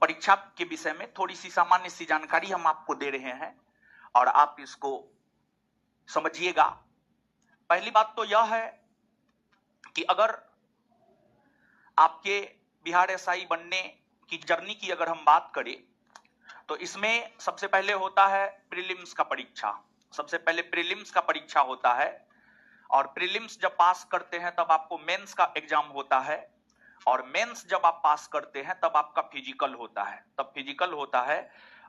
परीक्षा के विषय में थोड़ी सी सामान्य सी जानकारी हम आपको दे रहे हैं और आप इसको समझिएगा। पहली बात तो यह है कि अगर आपके बिहार एसआई बनने की जर्नी की अगर हम बात करें तो इसमें सबसे पहले होता है प्रीलिम्स का परीक्षा। सबसे पहले प्रीलिम्स का परीक्षा होता है और प्रीलिम्स जब पास करते हैं तब आपको मेंस का एग्जाम होता है और मेंस जब आप पास करते हैं तब आपका फिजिकल होता है। तब फिजिकल होता है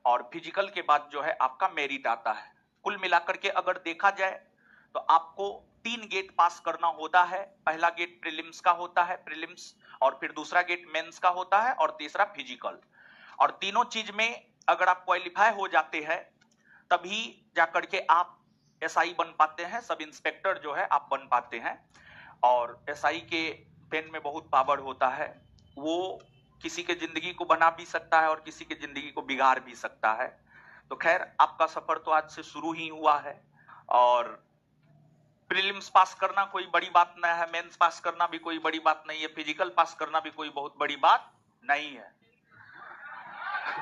और फिजिकल के बाद जो है आपका मेरिट आता है। कुल मिलाकर के अगर देखा जाए तो आपको 3 गेट पास करना होता है। पहला गेट प्रीलिम्स का होता है, प्रीलिम्स, और फिर दूसरा गेट मेंस का होता है और तीसरा फिजिकल। और तीनों चीज में अगर आप क्वालिफाई हो जाते हैं तभी जाकर के आप एसआई बन पाते हैं, सब इंस्पेक्टर जो है आप बन पाते हैं। और एसआई के पेन में बहुत पावर होता है, वो किसी के जिंदगी को बना भी सकता है और किसी के जिंदगी को बिगाड़ भी सकता है। तो खैर आपका सफर तो आज से शुरू ही हुआ है और प्रीलिम्स पास करना कोई बड़ी बात नहीं है, मेंस पास करना भी कोई बड़ी बात नहीं है, फिजिकल पास करना भी कोई बहुत बड़ी बात नहीं है।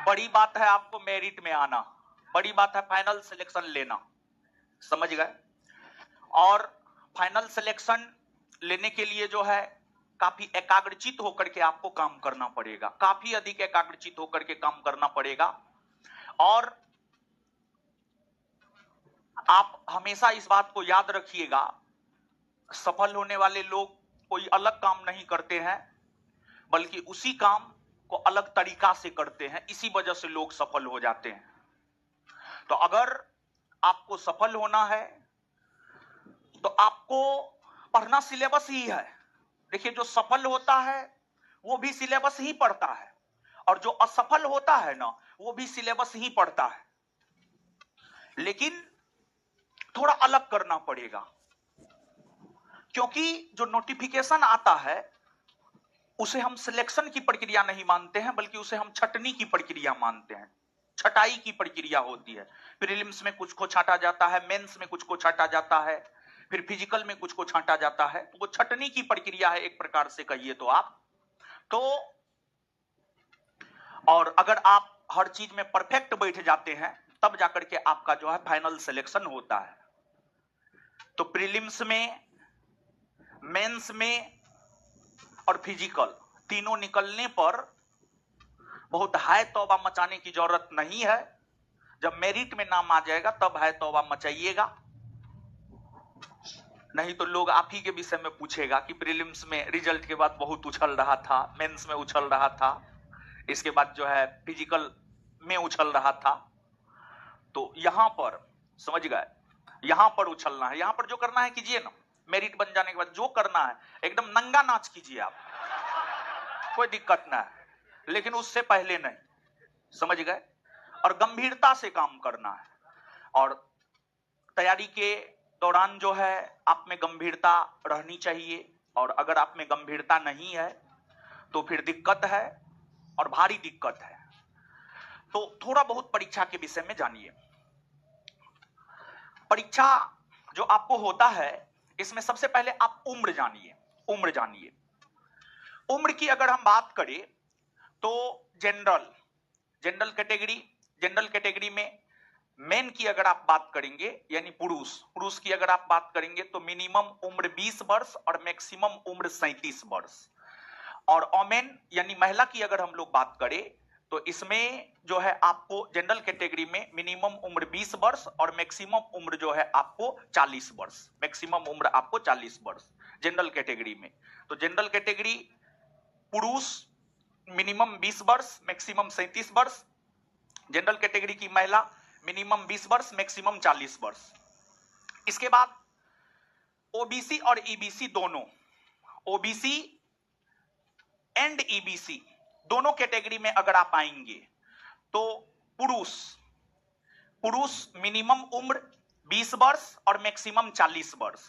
बड़ी बात है आपको मेरिट में आना, बड़ी बात है फाइनल सिलेक्शन लेना, समझ गए। और फाइनल सिलेक्शन लेने के लिए जो है काफी एकाग्रचित होकर के आपको काम करना पड़ेगा, काफी अधिक एकाग्रचित होकर के काम करना पड़ेगा। और आप हमेशा इस बात को याद रखिएगा, सफल होने वाले लोग कोई अलग काम नहीं करते हैं बल्कि उसी काम को अलग तरीका से करते हैं, इसी वजह से लोग सफल हो जाते हैं। तो अगर आपको सफल होना है तो आपको पढ़ना सिलेबस ही है। देखिए, जो सफल होता है वो भी सिलेबस ही पढ़ता है और जो असफल होता है ना वो भी सिलेबस ही पढ़ता है, लेकिन थोड़ा अलग करना पड़ेगा। क्योंकि जो नोटिफिकेशन आता है उसे हम सिलेक्शन की प्रक्रिया नहीं मानते हैं बल्कि उसे हम छटनी की प्रक्रिया मानते हैं, छटाई की प्रक्रिया होती है। प्रीलिम्स में कुछ को छांटा जाता है, मेंस में कुछ को छांटा जाता है, फिर फिजिकल में कुछ को छांटा जाता है। तो वो छटनी की प्रक्रिया है एक प्रकार से कहिए तो आप तो। और अगर आप हर चीज में परफेक्ट बैठ जाते हैं तब जाकर के आपका जो है फाइनल सिलेक्शन होता है। तो प्रीलिम्स में, मेंस में और फिजिकल तीनों निकलने पर बहुत हाय तौबा मचाने की जरूरत नहीं है। जब मेरिट में नाम आ जाएगा तब हाय तौबा मचाइएगा, नहीं तो लोग आप ही के विषय में पूछेगा कि प्रीलिम्स में रिजल्ट के बाद बहुत उछल रहा था, मेंस में उछल रहा था, इसके बाद जो है फिजिकल में उछल रहा था। तो यहां पर समझ गए, यहां पर उछलना है, यहां पर जो करना है कीजिए ना। मेरिट बन जाने के बाद जो करना है एकदम नंगा नाच कीजिए आप, कोई दिक्कत ना है, लेकिन उससे पहले नहीं, समझ गए। और गंभीरता से काम करना है और तैयारी के दौरान जो है आप में गंभीरता रहनी चाहिए। और अगर आप में गंभीरता नहीं है तो फिर दिक्कत है और भारी दिक्कत है। तो थोड़ा बहुत परीक्षा के विषय में जानिए। परीक्षा जो आपको होता है इसमें सबसे पहले आप उम्र जानिए, उम्र जानिए। उम्र की अगर हम बात करें तो जनरल कैटेगरी में मेन की अगर आप बात करेंगे यानी पुरुष की अगर आप बात करेंगे तो मिनिमम उम्र 20 वर्ष और मैक्सिमम उम्र 37 वर्ष। और ओमेन यानी महिला की अगर हम लोग बात करें तो इसमें जो है आपको जनरल कैटेगरी में मिनिमम उम्र 20 वर्ष और मैक्सिमम उम्र जो है आपको 40 वर्ष, मैक्सिमम उम्र आपको 40 वर्ष जनरल कैटेगरी में। तो जनरल कैटेगरी पुरुष मिनिमम 20 वर्ष मैक्सिमम 37 वर्ष, जनरल कैटेगरी की महिला मिनिमम 20 वर्ष मैक्सिमम 40 वर्ष। इसके बाद ओबीसी और ईबीसी दोनों, ओबीसी एंड ईबीसी दोनों कैटेगरी में अगर आप आएंगे तो पुरुष मिनिमम उम्र 20 वर्ष और मैक्सिमम 40 वर्ष।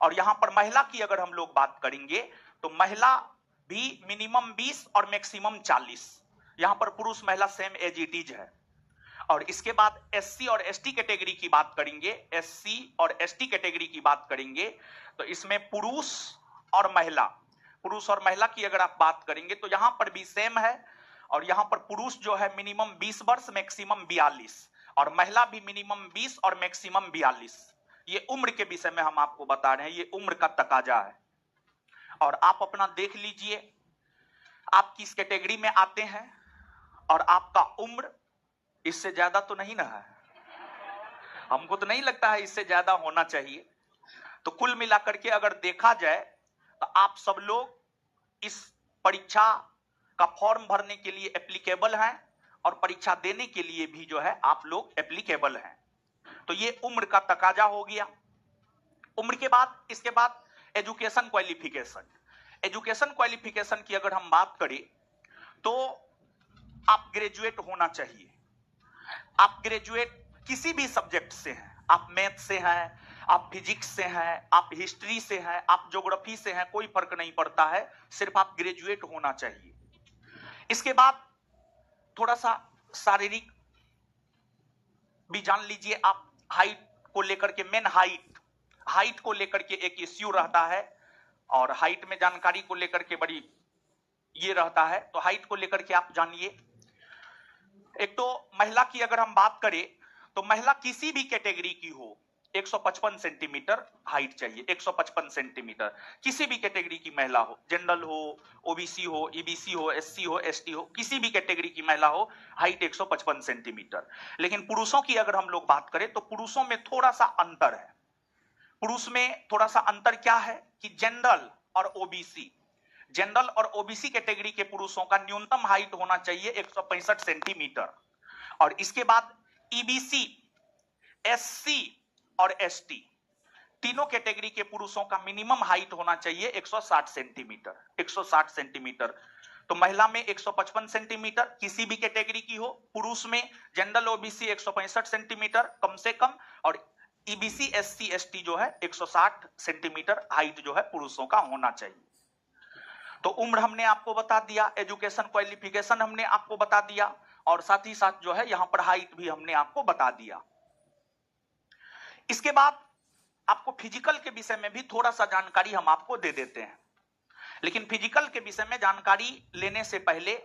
और यहां पर महिला की अगर हम लोग बात करेंगे तो महिला भी मिनिमम 20 और मैक्सिमम 40। यहां पर पुरुष महिला सेम एज इट इज है। और इसके बाद एससी और एसटी कैटेगरी की बात करेंगे, एससी और एसटी कैटेगरी की बात करेंगे तो इसमें पुरुष और महिला की अगर आप बात करेंगे तो यहां पर भी सेम है। और यहां पर पुरुष जो है मिनिमम 20 वर्ष मैक्सिमम 42 और महिला भी मिनिमम 20 और मैक्सिमम 42। ये उम्र के विषय में हम आपको बता रहे हैं, ये उम्र का तकाजा है। और आप अपना देख लीजिए आप किस कैटेगरी में आते हैं और आपका उम्र इससे ज्यादा तो नहीं ना है, हमको तो नहीं लगता है इससे ज्यादा होना चाहिए। तो कुल मिलाकर के अगर देखा जाए तो आप सब लोग इस परीक्षा का फॉर्म भरने के लिए एप्लीकेबल हैं और परीक्षा देने के लिए भी जो है आप लोग एप्लीकेबल हैं। तो ये उम्र का तकाजा हो गया। उम्र के बाद इसके बाद एजुकेशन क्वालिफिकेशन। एजुकेशन क्वालिफिकेशन की अगर हम बात करें तो आप ग्रेजुएट होना चाहिए। आप ग्रेजुएट किसी भी सब्जेक्ट से हैं, आप मैथ से हैं, आप फिजिक्स से हैं, आप हिस्ट्री से हैं, आप ज्योग्राफी से हैं, कोई फर्क नहीं पड़ता है, सिर्फ आप ग्रेजुएट होना चाहिए। इसके बाद थोड़ा सा शारीरिक भी जान लीजिए आप। हाइट को लेकर के मेन हाइट को लेकर के एक इश्यू रहता है और हाइट में जानकारी को लेकर के बड़ी ये रहता है, तो हाइट को लेकर के आप जानिए। एक तो महिला की अगर हम बात करें तो महिला किसी भी कैटेगरी की हो 155 सेंटीमीटर हाइट चाहिए। 155 सेंटीमीटर किसी भी कैटेगरी की महिला हो, जनरल हो, ओबीसी हो, ईबीसी हो, एससी हो, एसटी हो, किसी भी कैटेगरी की महिला हो, हाइट 155 सेंटीमीटर। लेकिन पुरुषों की अगर हम लोग बात करें तो पुरुषों में थोड़ा सा अंतर है। पुरुष में थोड़ा सा अंतर क्या है कि जनरल और ओबीसी, जनरल और ओबीसी कैटेगरी के पुरुषों का न्यूनतम हाइट होना चाहिए 165 सेंटीमीटर और इसके बाद ईबीसी, एससी और एसटी तीनों कैटेगरी के पुरुषों का मिनिमम हाइट होना चाहिए 160 सेंटीमीटर। 160 सेंटीमीटर। तो महिला में 155 सेंटीमीटर किसी भी कैटेगरी की हो, पुरुष में जनरल ओबीसी 165 सेंटीमीटर कम से कम और ईबीसी, एससी, एसटी जो है 160 सेंटीमीटर हाइट जो है पुरुषों का होना चाहिए। तो उम्र हमने आपको बता दिया, एजुकेशन क्वालिफिकेशन हमने आपको बता दिया और साथ ही साथ जो है यहां पर हाइट भी हमने आपको बता दिया। इसके बाद आपको फिजिकल के विषय में भी थोड़ा सा जानकारी हम आपको दे देते हैं। लेकिन फिजिकल के विषय में जानकारी लेने से पहले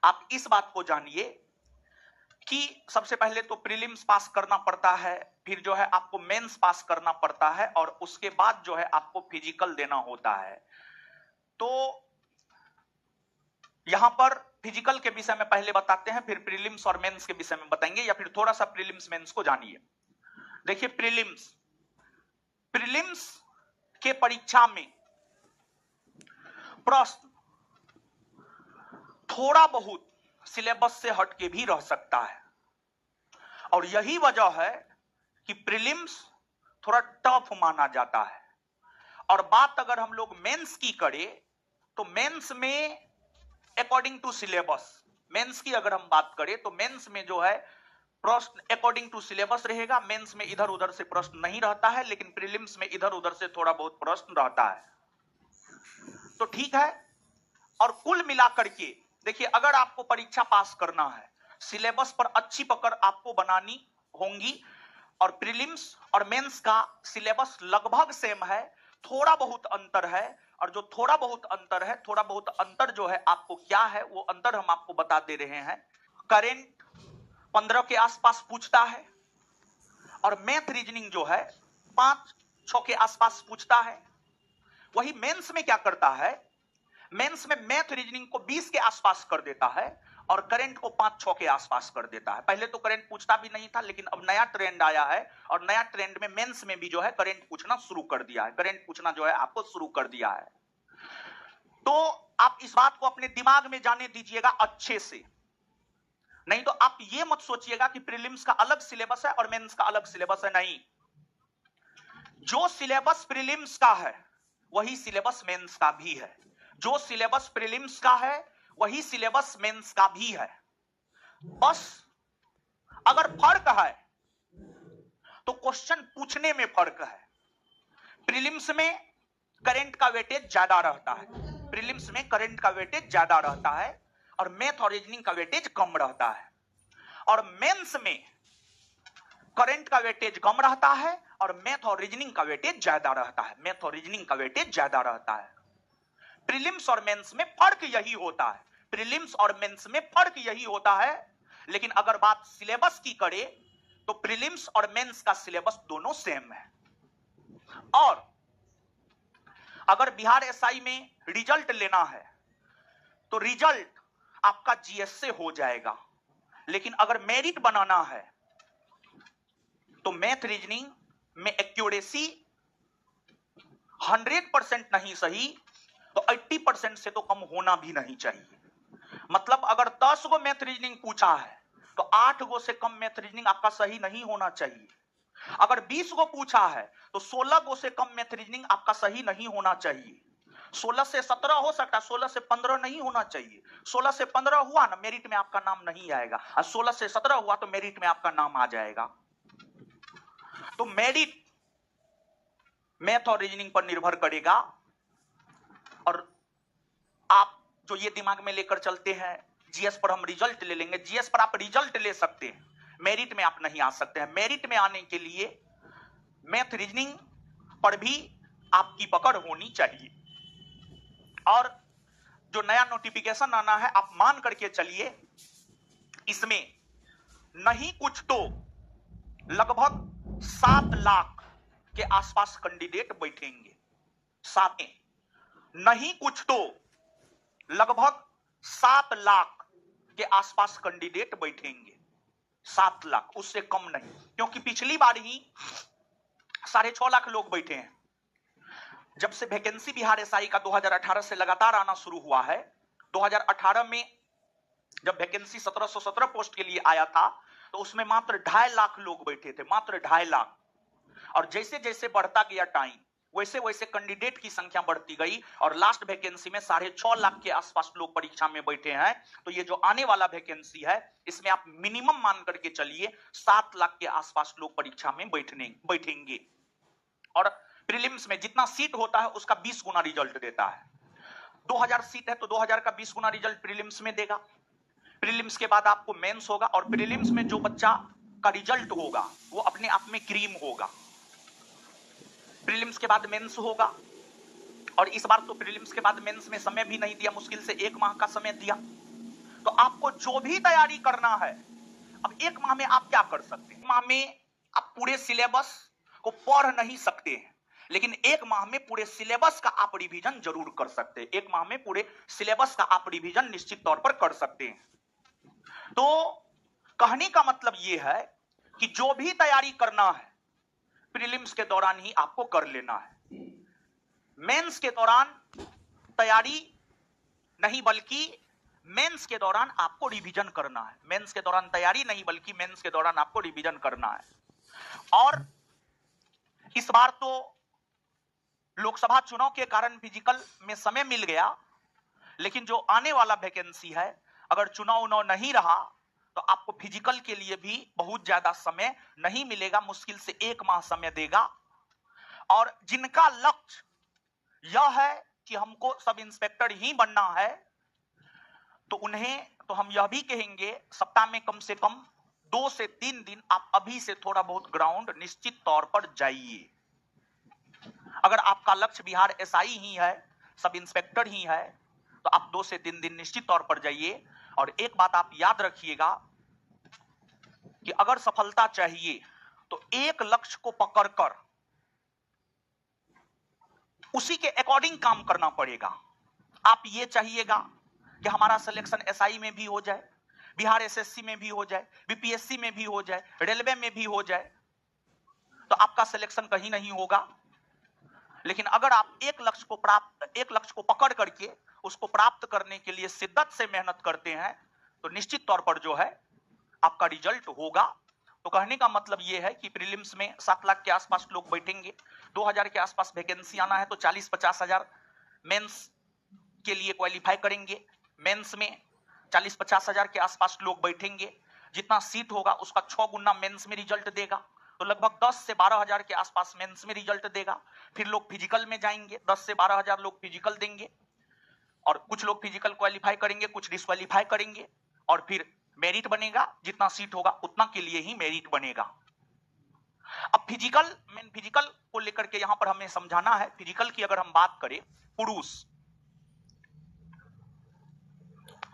आप इस बात को जानिए कि सबसे पहले तो प्रीलिम्स पास करना पड़ता है, फिर जो है आपको मेंस पास करना पड़ता है और उसके बाद जो है आपको फिजिकल देना होता है। तो यहां पर फिजिकल के विषय में पहले बताते हैं, फिर प्रीलिम्स और मेंस के विषय में बताएंगे, या फिर थोड़ा सा प्रीलिम्स मेंस को जानिए। देखिए प्रीलिम्स के परीक्षा में प्रश्न थोड़ा बहुत सिलेबस से हटके भी रह सकता है और यही वजह है कि प्रीलिम्स थोड़ा टफ माना जाता है। और बात अगर हम लोग मेंस की करें तो मेंस में अकॉर्डिंग टू सिलेबस, मेंस की अगर हम बात करें तो मेंस में जो है प्रश्न अकॉर्डिंग टू सिलेबस रहेगा। मेंस में इधर उधर से प्रश्न नहीं रहता है, लेकिन प्रीलिम्स में इधर उधर से थोड़ा बहुत प्रश्न रहता है। तो ठीक है। और कुल मिलाकर के देखिए अगर आपको परीक्षा पास करना है, सिलेबस पर अच्छी पकड़ आपको बनानी होंगी और प्रीलिम्स और मेंस का सिलेबस लगभग सेम है, थोड़ा बहुत अंतर है। और जो थोड़ा बहुत अंतर है, थोड़ा बहुत अंतर जो है आपको क्या है वो अंतर हम आपको बता दे रहे हैं। करेंट 15 के आसपास पूछता है और मैथ रीजनिंग जो है 5-6 के आसपास पूछता है। वही मेंस में क्या करता है, मेंस में मैथ रीजनिंग को 20 के आसपास कर देता है और करंट को 5-6 के आसपास कर देता है। पहले तो करंट पूछता भी नहीं था, लेकिन अब नया ट्रेंड आया है और नया ट्रेंड में मेंस में भी जो है करंट पूछना शुरू कर दिया है। करंट पूछना जो है आपको शुरू कर दिया है। तो आप इस बात को अपने दिमाग में जाने दीजिएगा अच्छे से, नहीं तो आप ये मत सोचिएगा कि प्रीलिम्स का अलग सिलेबस है और मेंस का अलग सिलेबस है। नहीं, जो सिलेबस प्रीलिम्स का है वही सिलेबस मेंस का भी है, जो सिलेबस प्रीलिम्स का है वही सिलेबस मेंस का भी है। बस अगर फर्क है तो क्वेश्चन पूछने में फर्क है। प्रीलिम्स में करंट का वेटेज ज्यादा रहता है, प्रीलिम्स में करंट का वेटेज ज्यादा रहता है और मैथ और रीजनिंग का वेटेज कम रहता है। और मेंस में करंट का वेटेज कम रहता है और मैथ और रीजनिंग का वेटेज ज्यादा रहता है, मैथ और रीजनिंग का वेटेज ज्यादा रहता है। प्रीलिम्स और मेंस में फर्क यही होता है। प्रीलिम्स और मेंस में फर्क यही होता है। लेकिन अगर बात सिलेबस की करें तो प्रीलिम्स और मेंस का सिलेबस दोनों सेम है। और अगर बिहार एसआई में रिजल्ट लेना है तो रिजल्ट आपका जीएस से हो जाएगा। लेकिन अगर मेरिट बनाना है तो मैथ रीजनिंग में एक्यूरेसी 100% नहीं सही तो 80% से तो कम होना भी नहीं चाहिए। मतलब अगर 10 गो मैथ रीजनिंग पूछा है तो 8 गो से कम मैथ रीजनिंग आपका सही नहीं होना चाहिए। अगर 20 गो पूछा है तो 16 गो से कम मैथ रीजनिंग आपका सही नहीं होना चाहिए। 16 से 17 हो सकता है, 16 से 15 नहीं होना चाहिए। 16 से 15 हुआ ना, मेरिट में आपका नाम नहीं आएगा। और 16 से 17 हुआ तो मेरिट में आपका नाम आ जाएगा। तो मेरिट मैथ और रीजनिंग पर निर्भर करेगा। और आप जो ये दिमाग में लेकर चलते हैं जीएस पर हम रिजल्ट ले लेंगे, जीएस पर आप रिजल्ट ले सकते हैं, मेरिट में आप नहीं आ सकते हैं। मेरिट में आने के लिए मैथ रीजनिंग पर भी आपकी पकड़ होनी चाहिए। और जो नया नोटिफिकेशन आना है आप मान करके चलिए, इसमें नहीं कुछ तो लगभग 7 लाख के आसपास कैंडिडेट बैठेंगे। साथ में नहीं कुछ तो लगभग 7 लाख के आसपास कैंडिडेट बैठेंगे। 7 लाख, उससे कम नहीं, क्योंकि पिछली बार ही 6.5 लाख लोग बैठे हैं। जब से वैकेंसी बिहार एसआई का 2018 से लगातार आना शुरू हुआ है, 2018 में जब वैकेंसी 1717 पोस्ट के लिए आया था तो उसमें मात्र 2.5 लाख लोग बैठे थे, मात्र 2.5 लाख। और जैसे जैसे बढ़ता गया टाइम वैसे वैसे कैंडिडेट की संख्या बढ़ती गई और लास्ट वैकेंसी में 6.5 लाख के आसपास लोग परीक्षा में बैठे हैं। तो ये जो आने वाला वैकेंसी है इसमें आप मिनिमम मान करके चलिए 7 लाख के आसपास लोग परीक्षा में बैठेंगे। और प्रीलिम्स में जितना सीट होता है उसका 20 गुना रिजल्ट देता है। 2000 सीट है तो 2000 का 20 गुना रिजल्ट प्रीलिम्स में देगा। प्रीलिम्स के बाद आपको मेंस होगा और प्रीलिम्स में जो बच्चा का रिजल्ट होगा वो अपने आप में क्रीम होगा। प्रीलिम्स के बाद मेंस होगा और इस बार तो प्रीलिम्स के बाद मेंस में समय भी नहीं दिया, मुश्किल से 1 माह का समय दिया। तो आपको जो भी तैयारी करना है, अब 1 माह में आप क्या कर सकते हैं? 1 माह में आप पूरे सिलेबस को पढ़ नहीं सकते हैं, लेकिन 1 माह में पूरे सिलेबस का आप रिवीजन जरूर कर सकते हैं। 1 माह में पूरे सिलेबस का आप रिवीजन निश्चित तौर पर कर सकते हैं। तो कहने का मतलब यह है कि जो भी तैयारी करना है प्रीलिम्स के दौरान ही आपको कर लेना है। मेंस के दौरान तैयारी नहीं बल्कि मेंस के दौरान आपको रिवीजन करना है। मेंस के दौरान तैयारी नहीं बल्कि मेंस के दौरान आपको रिवीजन करना है। और इस बार तो लोकसभा चुनाव के कारण फिजिकल में समय मिल गया, लेकिन जो आने वाला वैकेंसी है अगर चुनाव नहीं रहा तो आपको फिजिकल के लिए भी बहुत ज्यादा समय नहीं मिलेगा, मुश्किल से 1 माह समय देगा। और जिनका लक्ष्य यह है कि हमको सब इंस्पेक्टर ही बनना है तो उन्हें तो हम यह भी कहेंगे सप्ताह में कम से कम 2 से 3 दिन आप अभी से थोड़ा बहुत ग्राउंड निश्चित तौर पर जाइए। अगर आपका लक्ष्य बिहार एसआई ही है, सब इंस्पेक्टर ही है, तो आप 2 से 3 दिन निश्चित तौर पर जाइए। और एक बात आप याद रखिएगा कि अगर सफलता चाहिए तो एक लक्ष्य को पकड़कर उसी के अकॉर्डिंग काम करना पड़ेगा। आप ये चाहिएगा कि हमारा सिलेक्शन एसआई में भी हो जाए, बिहार एसएससी में भी हो जाए, बीपीएससी में भी हो जाए, रेलवे में भी हो जाए, तो आपका सिलेक्शन कहीं नहीं होगा। लेकिन अगर आप एक लक्ष्य को पकड़ करके उसको प्राप्त करने के लिए शिद्दत से मेहनत करते हैं तो निश्चित तौर पर जो है आपका रिजल्ट होगा। तो कहने का मतलब यह है कि प्रीलिम्स में 7 लाख के आसपास लोग बैठेंगे, 2000 के आसपास वैकेंसी आना है तो 40-50 हजार मेंस के लिए क्वालिफाई करेंगे। मेंस में 40-50 हजार के आसपास लोग बैठेंगे, जितना सीट होगा उसका 6 गुना मेंस में रिजल्ट देगा, तो लगभग 10 से 12 हजार के आसपास मेंस में रिजल्ट देगा। फिर लोग फिजिकल में जाएंगे, 10 से 12 हजार लोग फिजिकल देंगे और कुछ लोग फिजिकल क्वालिफाई करेंगे, कुछ डिस्क्वालीफाई करेंगे और फिर मेरिट बनेगा। जितना सीट होगा उतना के लिए ही मेरिट बनेगा। अब फिजिकल को लेकर के यहां पर हमें समझाना है। फिजिकल की अगर हम बात करें,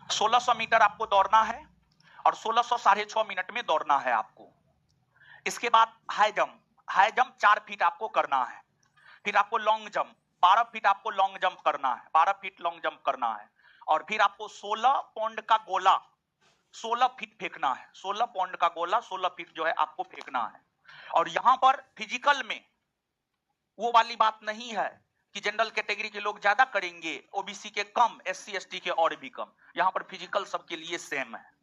1600 मीटर आपको दौड़ना है और 1600 6.5 मिनट में दौड़ना है आपको। इसके बाद हाई जंप 4 फीट आपको करना है। फिर आपको लॉन्ग जंप 12 फीट आपको लॉन्ग जंप करना है, 12 फीट लॉन्ग जंप करना है। और फिर आपको 16 पाउंड का गोला 16 फीट फेंकना है। 16 पाउंड का गोला 16 फीट जो है आपको फेंकना है। और यहां पर फिजिकल में वो वाली बात नहीं है कि जनरल कैटेगरी के लोग ज्यादा करेंगे, ओबीसी के कम, एससी एसटी के और भी कम। यहां पर फिजिकल सबके लिए सेम है।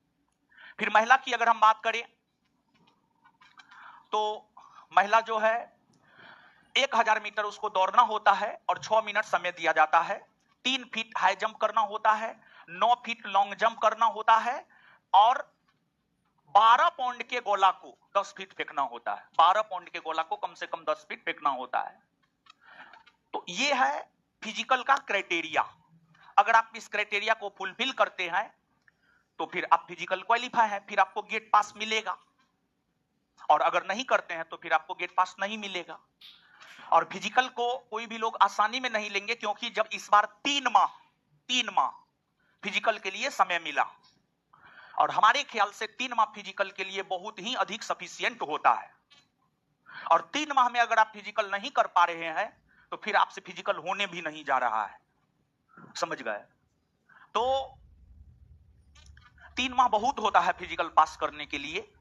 फिर महिला की अगर हम बात करें तो महिला जो है 1000 मीटर उसको दौड़ना होता है और 6 मिनट समय दिया जाता है। 3 फीट हाई जंप करना होता है, 9 फीट लॉन्ग जंप करना होता है और 12 पाउंड के गोला को 10 फीट फेंकना होता है। 12 पाउंड के गोला को कम से कम 10 फीट फेंकना होता है। तो ये है फिजिकल का क्राइटेरिया। अगर आप इस क्राइटेरिया को फुलफिल करते हैं तो फिर आप फिजिकल क्वालिफाई है, फिर आपको गेट पास मिलेगा। और अगर नहीं करते हैं तो फिर आपको गेट पास नहीं मिलेगा। और फिजिकल को कोई भी लोग आसानी में नहीं लेंगे, क्योंकि जब इस बार 3 माह फिजिकल के लिए समय मिला और हमारे ख्याल से 3 माह फिजिकल के लिए बहुत ही अधिक सफिशिएंट होता है। और 3 माह में अगर आप फिजिकल नहीं कर पा रहे हैं तो फिर आपसे फिजिकल होने भी नहीं जा रहा है। समझ गए? तो 3 माह बहुत होता है फिजिकल पास करने के लिए।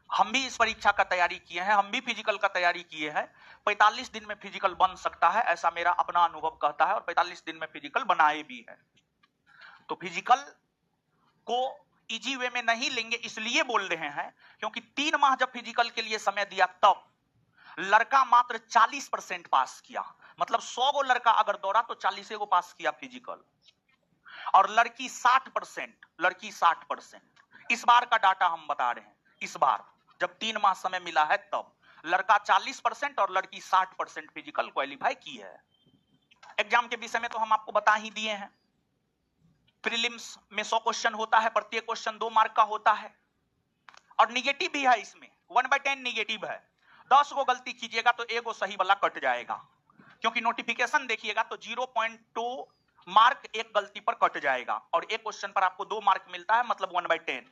हम भी इस परीक्षा का तैयारी किए हैं, हम भी फिजिकल का तैयारी किए हैं। 45 दिन में फिजिकल बन सकता है, ऐसा मेरा अपना अनुभव कहता है, और 45 दिन में फिजिकल बनाए भी है। तो फिजिकल को इजी वे में नहीं लेंगे, इसलिए बोल रहे हैं क्योंकि 3 माह जब फिजिकल के लिए समय दिया तब लड़का मात्र 40% पास किया। मतलब 100 गो लड़का अगर दौड़ा तो 40 गो पास किया फिजिकल, और लड़की 60%। इस बार का डाटा हम बता रहे हैं। इस बार जब 3 माह समय मिला है तब लड़का 40% और लड़की 60% फिजिकल क्वालिफाई की है। एग्जाम के विषय में तो हम आपको बता ही दिए हैं। प्रीलिम्स में 100 क्वेश्चन होता है, प्रत्येक क्वेश्चन 2 मार्क का होता है और निगेटिव भी है। इसमें 1/10 निगेटिव है। 10 को गलती कीजिएगा तो 1 सही वाला कट जाएगा, क्योंकि नोटिफिकेशन देखिएगा तो 0.2 मार्क एक गलती पर कट जाएगा और एक क्वेश्चन पर आपको 2 मार्क मिलता है, मतलब 1/10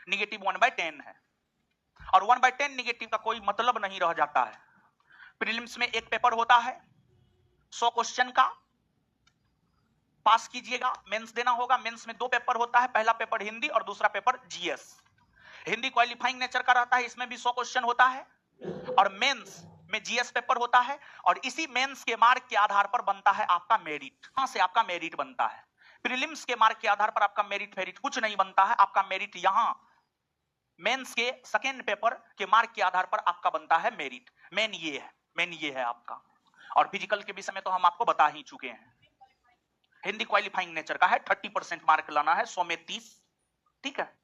निगेटिव 1/10 है। और 1/10 निगेटिव का कोई मतलब नहीं रह जाता है। प्रीलिम्स में एक पेपर होता है 100 क्वेश्चन का, पास कीजिएगा। मेंस देना होगा, मेंस में 2 पेपर होता है, पहला पेपर हिंदी और दूसरा paper GS. Hindi qualifying nature का रहता है, इसमें भी 100 क्वेश्चन होता है और मेंस में जीएस पेपर होता है। और इसी मेंस के मार्क के आधार पर बनता है आपका मेरिट। कहां से आपका मेरिट बनता है? प्रीलिम्स के मार्क के आधार पर आपका मेरिट फेरिट कुछ नहीं बनता है। आपका मेरिट यहां मेंस के सेकेंड पेपर के मार्क के आधार पर आपका बनता है मेरिट। मेन ये है आपका। और फिजिकल के विषय में तो हम आपको बता ही चुके हैं। हिंदी क्वालिफाइंग नेचर का है, 30% मार्क लाना है, 100 में 30। ठीक है।